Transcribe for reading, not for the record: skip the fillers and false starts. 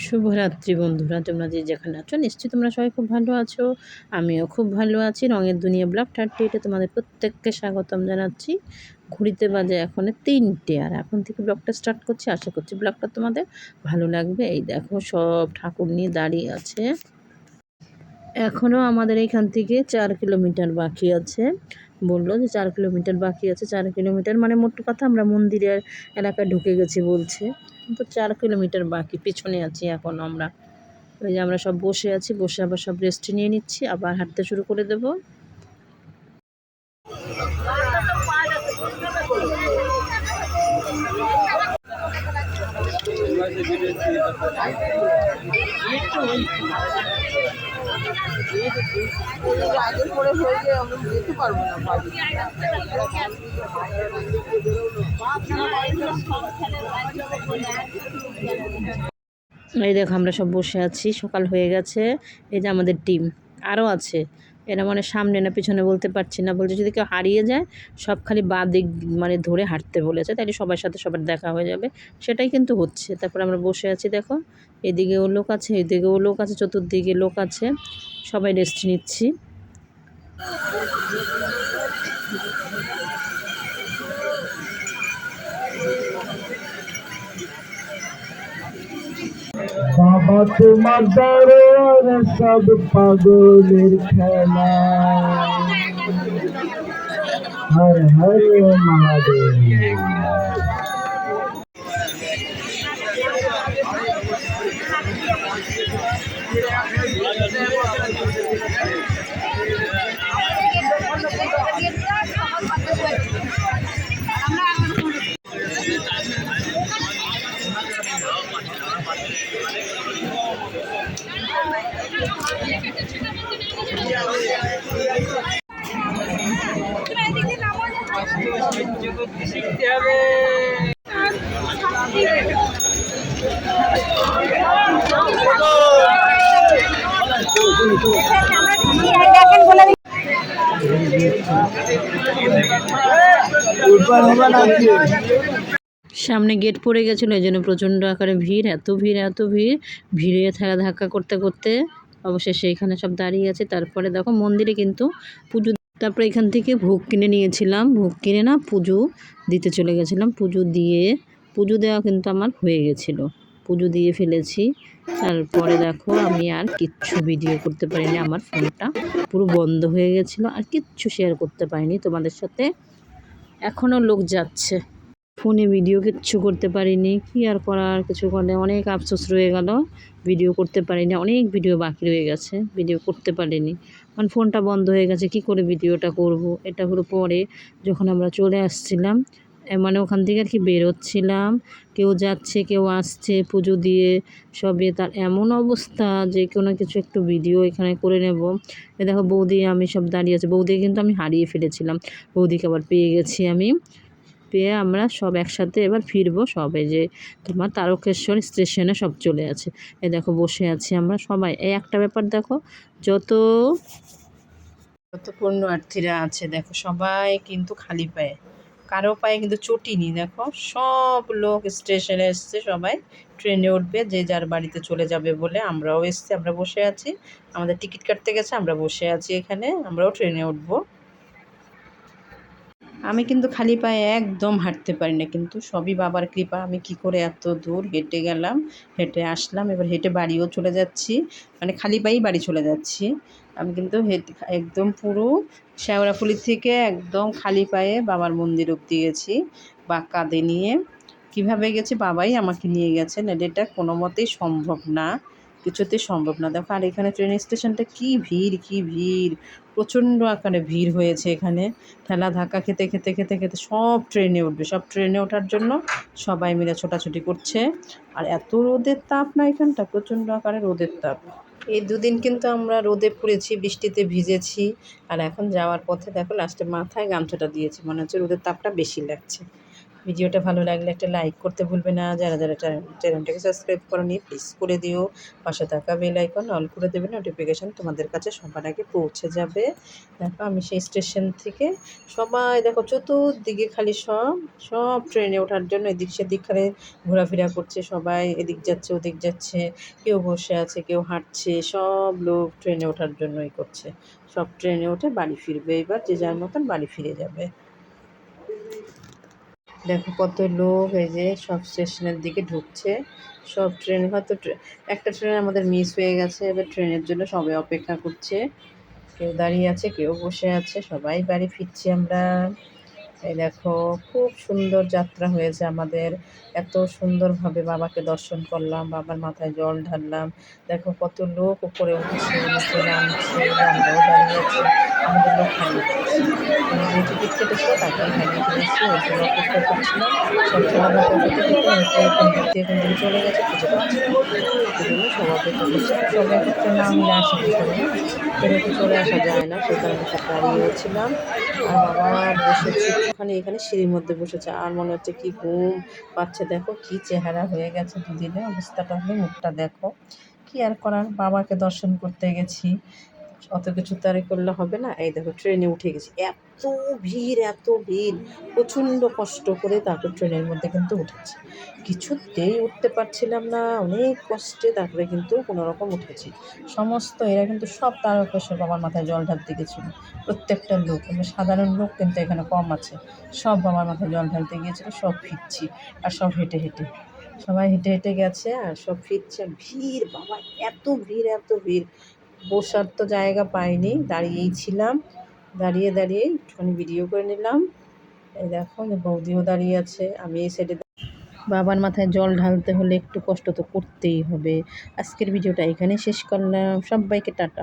শুভরাত্রি বন্ধুরা, তোমরা যে যেখানে আছো নিশ্চয়ই তোমরা সবাই খুব ভালো আছো। আমিও খুব ভালো আছি। রঙের দুনিয়া ব্লগ 38 তোমাদের প্রত্যেককে স্বাগতম জানাচ্ছি। ঘুরিতে বাজে এখন 3টে, আর এখন থেকে ব্লগটা স্টার্ট করছি। আশা করছি ব্লগটা তোমাদের ভালো লাগবে। এই দেখো সব ঠাকুর নিয়ে দাঁড়িয়ে আছে। এখনও আমাদের এখান থেকে 4 কিলোমিটার বাকি আছে। বললো যে 4 কিলোমিটার বাকি আছে। 4 কিলোমিটার মানে মোট কথা আমরা মন্দিরের এলাকায় ঢুকে গেছি বলছে। তো 4 কিলোমিটার বাকি, পিছনে আছি এখন আমরা। ওই যে আমরা সব বসে আছি, বসে আবার সব রেস্ট নিয়ে নিচ্ছি, আবার হাঁটতে শুরু করে দেবো। এই দেখো আমরা সব বসে আছি, সকাল হয়ে গেছে। এই যে আমাদের টিম আরও আছে। এরা মানে সামনে না পিছনে বলতে পারছি না, বলছে যদি কেউ হারিয়ে যায় সব খালি বাঁ দিক মানে ধরে হাঁটতে বলেছে, তাইলে সবার সাথে সবার দেখা হয়ে যাবে। সেটাই কিন্তু হচ্ছে। তারপর আমরা বসে আছি, দেখো এদিকেও লোক আছে, এদিকেও লোক আছে, চতুর্দিকে লোক আছে, সবাই রেস্ট নিচ্ছি। বাবা তোমার দরবারে সব পাগলের খেলা। হর হর মহাদেব। শিখতে হবে। সামনে গেট পড়ে গেছিলো, এই জন্য প্রচণ্ড আকারে ভিড়, এত ভিড় এত ভিড়, ভিড়ে ধাক্কা করতে করতে অবশেষে এখানে সব দাঁড়িয়ে আছে। তারপরে দেখো মন্দিরে কিন্তু পুজো, তারপরে এখান থেকে ভোগ কিনে নিয়েছিলাম, ভোগ কিনে না পুজো দিতে চলে গেছিলাম। পুজো দেওয়া কিন্তু আমার হয়ে গেছিলো, পুজো দিয়ে ফেলেছি। তারপরে দেখো আমি আর কিচ্ছু ভিডিও করতে পারিনি, আমার ফোনটা পুরো বন্ধ হয়ে গেছিলো, আর কিচ্ছু শেয়ার করতে পারিনি তোমাদের সাথে। এখনও লোক যাচ্ছে, ফোনে ভিডিও কিচ্ছু করতে পারিনি। কি আর করার, কিছু করলে অনেক আফসোস রয়ে গেল, ভিডিও করতে পারিনি। অনেক ভিডিও বাকি রয়ে গেছে, ভিডিও করতে পারিনি, কারণ ফোনটা বন্ধ হয়ে গেছে। কি করে ভিডিওটা করব? এটা হলো পরে যখন আমরা চলে আসছিলাম, মানে ওখান থেকে আর কি বেরোচ্ছিলাম, কেউ যাচ্ছে কেউ আসছে পুজো দিয়ে সবে, তার এমন অবস্থা যে কোনো কিছু একটু ভিডিও এখানে করে নেব। দেখো বৌদি আমি সব দাঁড়িয়ে আছে, বৌদি কিন্তু আমি হারিয়ে ফেলেছিলাম, বৌদিকে আবার পেয়ে গেছি আমি। পেয়ে আমরা সব একসাথে এবার ফিরবো। সবাই যে তোমার তারকেশ্বর স্টেশনে সব চলে আছে। এই দেখো বসে আছি আমরা সবাই। এই একটা ব্যাপার দেখো, যত পুণ্যার্থীরা আছে দেখো সবাই কিন্তু খালি পায়ে, কারো পায়ে কিন্তু চটি নেই। দেখো সব লোক স্টেশনে এসছে, সবাই ট্রেনে উঠবে, যে যার বাড়িতে চলে যাবে বলে। আমরাও এসছি, আমরা বসে আছি, আমাদের টিকিট কাটতে গেছে, আমরা বসে আছি এখানে, আমরাও ট্রেনে উঠবো। আমি কিন্তু খালি পায়ে একদম হাঁটতে পারি না, কিন্তু সবই বাবার কৃপা। আমি কি করে এত দূর হেঁটে গেলাম, হেঁটে আসলাম, এবার হেঁটে বাড়িও চলে যাচ্ছি, মানে খালি পায়েই বাড়ি চলে যাচ্ছি। আমি কিন্তু হেঁটে একদম পুরো শেওড়াফুলি থেকে একদম খালি পায়ে বাবার মন্দির অব্দি গেছি, বা কাঁধে নিয়ে। কিভাবে গেছি? বাবাই আমাকে নিয়ে গেছেন, এটা কোনো মতেই সম্ভব না, কিছুতেই সম্ভব না। দেখো আর এখানে ট্রেন স্টেশনটা কি ভিড়, কি ভিড়, প্রচণ্ড আকারে ভিড় হয়েছে এখানে। ঠেলা ধাক্কা খেতে খেতে খেতে খেতে সব ট্রেনে উঠবে, সব ট্রেনে ওঠার জন্য সবাই মিলে ছোটাছুটি করছে। আর এত রোদের তাপ না, এখানটা প্রচণ্ড আকারে রোদের তাপ। এই দুদিন কিন্তু আমরা রোদে পুড়েছি, বৃষ্টিতে ভিজেছি, আর এখন যাওয়ার পথে দেখো লাস্টে মাথায় গামছাটা দিয়েছি, মনে হচ্ছে রোদের তাপটা বেশি লাগছে। ভিডিওটা ভালো লাগলে একটা লাইক করতে ভুলবে না। যারা যারা চ্যানেলটাকে সাবস্ক্রাইব করোনি প্লিজ করে দিও। পাশে থাকা বেল আইকন অল করে দেবে, নোটিফিকেশান তোমাদের কাছে সবার আগে পৌঁছে যাবে। দেখো আমি সেই স্টেশন থেকে সবাই দেখো চতুর্দিকে খালি সব ট্রেনে ওঠার জন্য এদিক সেদিক খালি ঘোরাফেরা করছে, সবাই এদিক যাচ্ছে ওদিক যাচ্ছে, কেউ বসে আছে কেউ হাঁটছে, সব লোক ট্রেনে ওঠার জন্যই করছে। সব ট্রেনে উঠে বাড়ি ফিরবে, এবার যে যার মতন বাড়ি ফিরে যাবে। দেখো কত লোক এই যে সব স্টেশনের দিকে ঢুকছে। সব ট্রেন হয়তো একটা ট্রেন আমাদের মিস হয়ে গেছে, এবার ট্রেনের জন্য সবাই অপেক্ষা করছে, কেউ দাঁড়িয়ে আছে কেউ বসে আছে, সবাই বাড়ি ফিরছি আমরা। এই দেখো খুব সুন্দর যাত্রা হয়েছে আমাদের, এত সুন্দরভাবে বাবাকে দর্শন করলাম, বাবার মাথায় জল ঢাললাম। দেখো কত লোক উপরে উঠছে নিচে নামছে, আমরাও দাঁড়িয়ে আছি, আমাদের লোক হারিয়ে ফেলেছি, মানে যে টিকিট কেটেছিল তাকেই হারিয়ে ফেলেছি, ওই জন্য অপেক্ষা করছিলাম। সব ঝামেলা করতে করতে অনেকে কোন দিক দিয়ে কোন দিকে চলে গেছে খুঁজে পাচ্ছিলাম, এই জন্য সব অপেক্ষা করছিলাম। সবাই একত্রে না হলে আসে কী করে না, ট্রেনে তো চলে আসা যায় না, সেই কারণে সব দাঁড়িয়েও ছিলাম। আর বাবা বসেছে একটুখানি এখানে সিঁড়ির মধ্যে বসেছে, আর মনে হচ্ছে কি ঘুম পাচ্ছে। দেখো কি চেহারা হয়ে গেছে দুদিনে, অবস্থাটা হলে মুখটা দেখো। কি আর করার, বাবাকে দর্শন করতে গেছি, অত কিছু তো আর করলে হবে না। এই দেখো ট্রেনে উঠে গেছি, এত ভিড় এত ভিড়, প্রচণ্ড কষ্ট করে তারপর ট্রেনের মধ্যে কিন্তু উঠেছি, কিছুতেই উঠতে পারছিলাম না, অনেক কষ্টে তারপরে কিন্তু কোনো রকম উঠেছি। সমস্ত এরা কিন্তু সব তারকেশ্বর বাবার মাথায় জল ঢালতে গেছিলো, প্রত্যেকটা লোক, কিন্তু সাধারণ লোক কিন্তু এখানে কম আছে, সব বাবার মাথায় জল ঢালতে গিয়েছিলো। সব ফিরছি, আর সব হেঁটে হেঁটে, সবাই হেঁটে হেঁটে গেছে আর সব ফিরছে। আর ভিড় বাবা, এত ভিড় এত ভিড়, বসার তো জায়গা পাইনি, দাঁড়িয়েই ছিলাম, দাঁড়িয়ে দাঁড়িয়ে একটুখানি ভিডিও করে নিলাম। এই দেখো বৌদিও দাঁড়িয়ে আছে, আমি এই সাইডে। বাবার মাথায় জল ঢালতে হলে একটু কষ্ট তো করতেই হবে। আজকের ভিডিওটা এখানেই শেষ করলাম, সবাইকে টাটা।